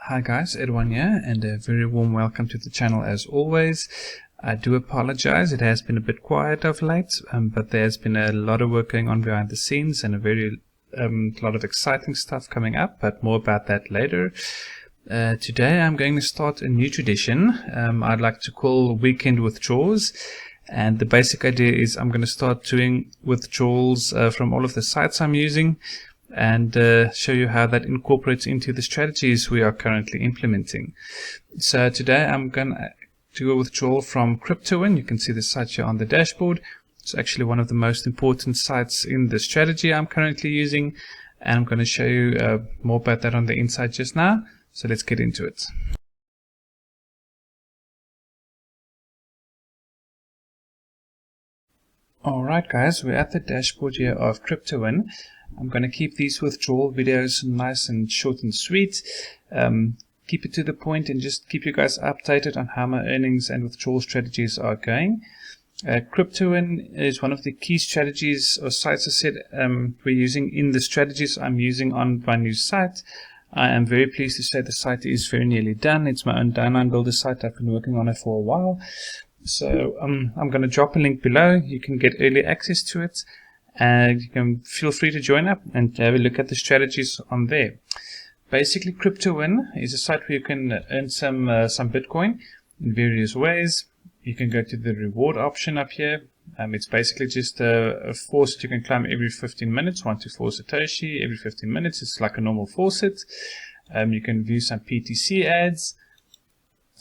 Hi guys, Edwin here, and a very warm welcome to the channel as always. I do apologize, it has been a bit quiet of late, but there's been a lot of work going on behind the scenes and a very lot of exciting stuff coming up, but more about that later. Today I'm going to start a new tradition I'd like to call Weekend Withdrawals. And the basic idea is I'm going to start doing withdrawals from all of the sites I'm using and show you how that incorporates into the strategies we are currently implementing. So today I'm going to do a withdrawal from CryptoWin. You can see the site here on the dashboard. It's actually one of the most important sites in the strategy I'm currently using, and I'm going to show you more about that on the inside just now. So let's get into it. Alright guys, we're at the dashboard here of CryptoWin. I'm going to keep these withdrawal videos nice and short and sweet. Keep it to the point and just keep you guys updated on how my earnings and withdrawal strategies are going. CryptoWin is one of the key strategies or sites I said we're using in the strategies I'm using on my new site. I am very pleased to say the site is very nearly done. It's my own Downline builder site. I've been working on it for a while. So I'm going to drop a link below. You can get early access to it, and you can feel free to join up and have a look at the strategies on there. Basically, CryptoWin is a site where you can earn some Bitcoin in various ways. You can go to the reward option up here. It's basically just a faucet you can climb every 15 minutes, 1 to 4 satoshi every 15 minutes. It's like a normal faucet. You can view some PTC ads.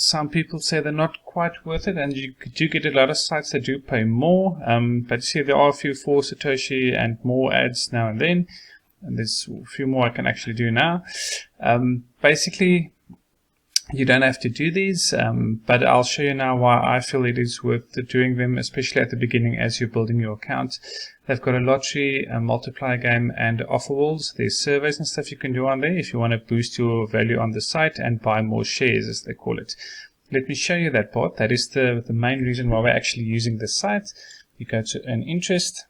Some people say they're not quite worth it, and you do get a lot of sites that do pay more, but you see there are a few 4 satoshi and more ads now and then, and there's a few more I can actually do now. Basically, you don't have to do these, but I'll show you now why I feel it is worth doing them, especially at the beginning as you're building your account. They've got a lottery, a multiplier game, and offer walls. There's surveys and stuff you can do on there if you want to boost your value on the site and buy more shares, as they call it. Let me show you that part. That is the main reason why we're actually using this site. You go to earn interest.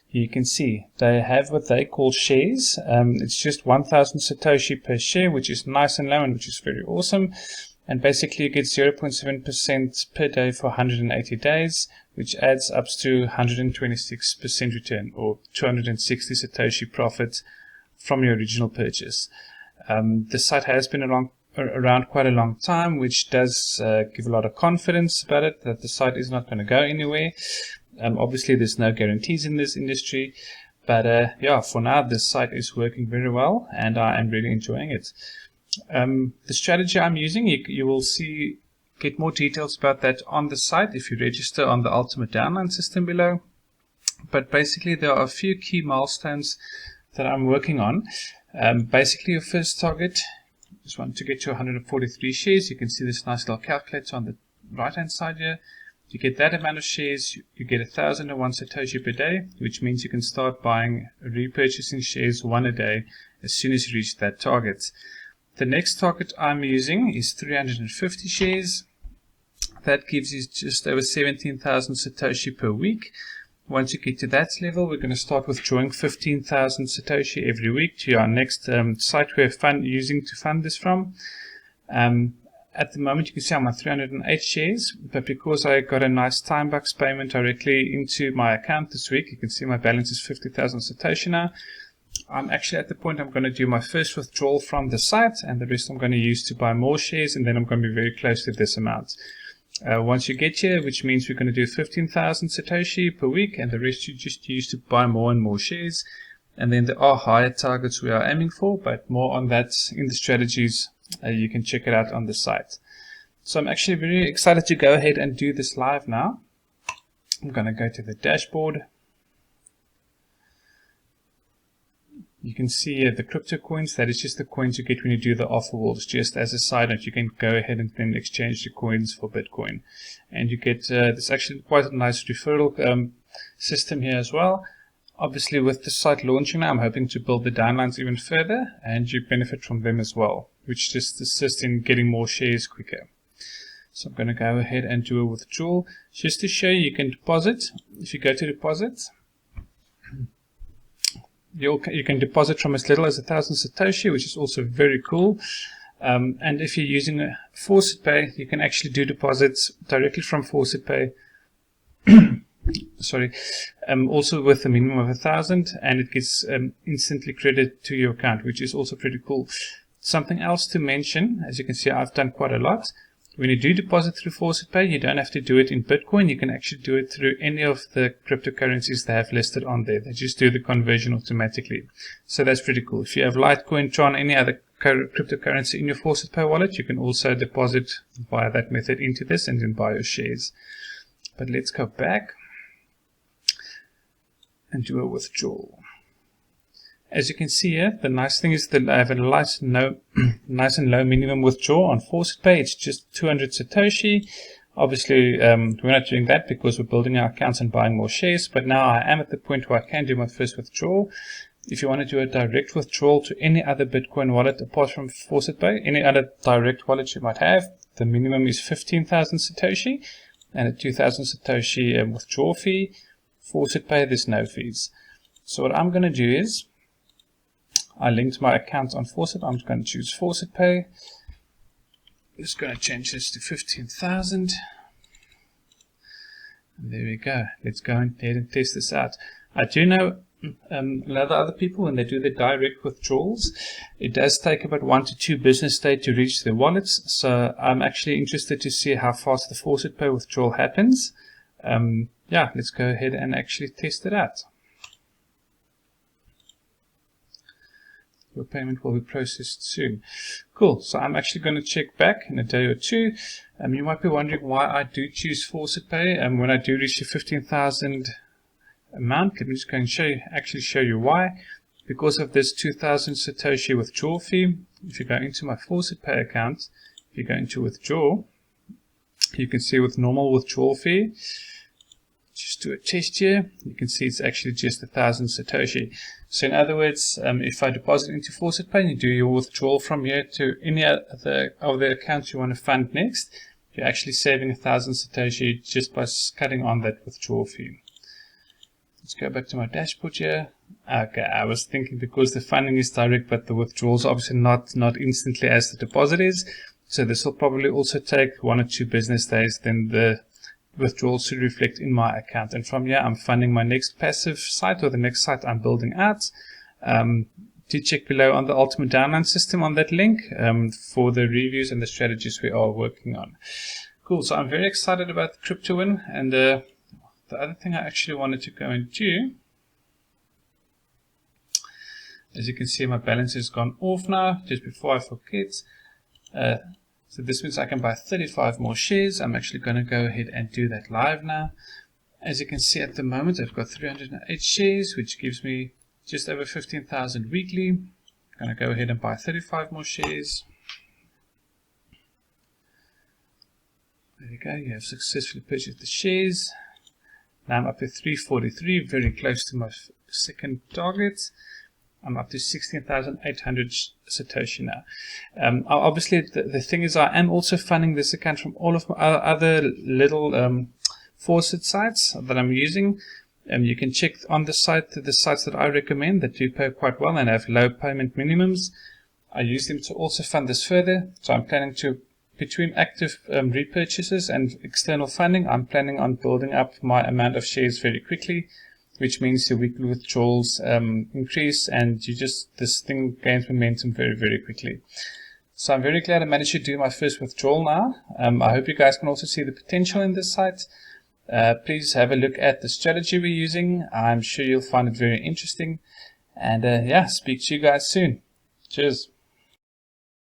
You can see they have what they call shares. It's just 1,000 satoshi per share, which is nice and low and which is very awesome. And basically you get 0.7% per day for 180 days, which adds up to 126% return, or 260 satoshi profit from your original purchase. The site has been around quite a long time, which does give a lot of confidence about it, that the site is not going to go anywhere. Obviously there's no guarantees in this industry, but yeah, for now this site is working very well and I am really enjoying it. The strategy I'm using, you will get more details about that on the site if you register on the Ultimate Downline System below. But basically there are a few key milestones that I'm working on. Basically your first target is want to get to 143 shares. You can see this nice little calculator on the right hand side here. You get that amount of shares, you get 1,001 satoshi per day, which means you can start repurchasing shares one a day as soon as you reach that target. The next target I'm using is 350 shares. That gives you just over 17,000 satoshi per week. Once you get to that level, we're going to start withdrawing 15,000 satoshi every week to our next site we're using to fund this from. At the moment, you can see I'm on 308 shares, but because I got a nice time bucks payment directly into my account this week, you can see my balance is 50,000 satoshi now. I'm actually at the point I'm going to do my first withdrawal from the site, and the rest I'm going to use to buy more shares, and then I'm going to be very close to this amount. Once you get here, which means we're going to do 15,000 satoshi per week, and the rest you just use to buy more and more shares. And then there are higher targets we are aiming for, but more on that in the strategies. You can check it out on the site. So I'm actually very excited to go ahead and do this live now. I'm going to go to the dashboard. You can see the crypto coins. That is just the coins you get when you do the offer walls. Just as a side note, you can go ahead and then exchange the coins for Bitcoin. And you get this actually quite a nice referral system here as well. Obviously with the site launching now, I'm hoping to build the downlines even further, and you benefit from them as well, which just assists in getting more shares quicker. So I'm going to go ahead and do a withdrawal. Just to show you, you can deposit. If you go to deposit, You can deposit from as little as 1,000 satoshi, which is also very cool. And if you're using a faucet pay, you can actually do deposits directly from faucet pay. Sorry, also with a minimum of 1,000, and it gets instantly credited to your account, which is also pretty cool. Something else to mention, as you can see, I've done quite a lot. When you do deposit through faucet pay, you don't have to do it in Bitcoin. You can actually do it through any of the cryptocurrencies they have listed on there. They just do the conversion automatically. So that's pretty cool. If you have Litecoin, Tron, any other cryptocurrency in your faucet pay wallet, you can also deposit via that method into this and then buy your shares. But let's go back and do a withdrawal. As you can see here, the nice thing is that I have a nice and low minimum withdrawal on faucet pay. It's just 200 satoshi. Obviously, we're not doing that because we're building our accounts and buying more shares. But now I am at the point where I can do my first withdrawal. If you want to do a direct withdrawal to any other Bitcoin wallet apart from faucet pay, any other direct wallet you might have, the minimum is 15,000 satoshi and a 2,000 satoshi withdrawal fee. Faucet pay, there's no fees. So what I'm going to do is, I linked my account on faucet. I'm going to choose faucet pay. I'm just going to change this to 15,000. There we go. Let's go ahead and test this out. I do know a lot of other people, when they do the direct withdrawals, it does take about 1 to 2 business days to reach their wallets. So I'm actually interested to see how fast the faucet pay withdrawal happens. Yeah, let's go ahead and actually test it out. Your payment will be processed soon. Cool. So I'm actually going to check back in a day or two. You might be wondering why I do choose faucet pay. When I do reach the 15,000 amount, let me just go and show you why. Because of this 2,000 satoshi withdrawal fee. If you go into my faucet pay account, if you go into withdraw, you can see with normal withdrawal fee. Just do a test here. You can see it's actually just 1,000 satoshi. So in other words, if I deposit into faucet pay and you do your withdrawal from here to any other of the accounts you want to fund next, you're actually saving 1,000 satoshi just by cutting on that withdrawal fee. Let's go back to my dashboard here. Okay, I was thinking because the funding is direct, but the withdrawal is obviously not instantly as the deposit is. So this will probably also take 1 or 2 business days. Then the withdrawals should reflect in my account, and from here I'm funding my next passive site, or the next site I'm building out. Do check below on the ultimate downline system on that link for the reviews and the strategies we are working on. Cool. So I'm very excited about CryptoWin, and the other thing I actually wanted to go and do, as you can see, my balance has gone off now. Just before I forget, so this means I can buy 35 more shares. I'm actually going to go ahead and do that live now. As you can see at the moment, I've got 308 shares, which gives me just over 15,000 weekly. I'm going to go ahead and buy 35 more shares. There you go. You have successfully purchased the shares. Now I'm up to 343, very close to my second target. I'm up to 16,800 satoshi now. Obviously, the thing is, I am also funding this account from all of my other little faucet sites that I'm using. You can check on the site the sites that I recommend that do pay quite well and have low payment minimums. I use them to also fund this further. So I'm planning to, between active repurchases and external funding, I'm planning on building up my amount of shares very quickly, which means your weekly withdrawals increase, and this thing gains momentum very, very quickly. So I'm very glad I managed to do my first withdrawal now. I hope you guys can also see the potential in this site. Please have a look at the strategy we're using. I'm sure you'll find it very interesting. And yeah, speak to you guys soon. Cheers.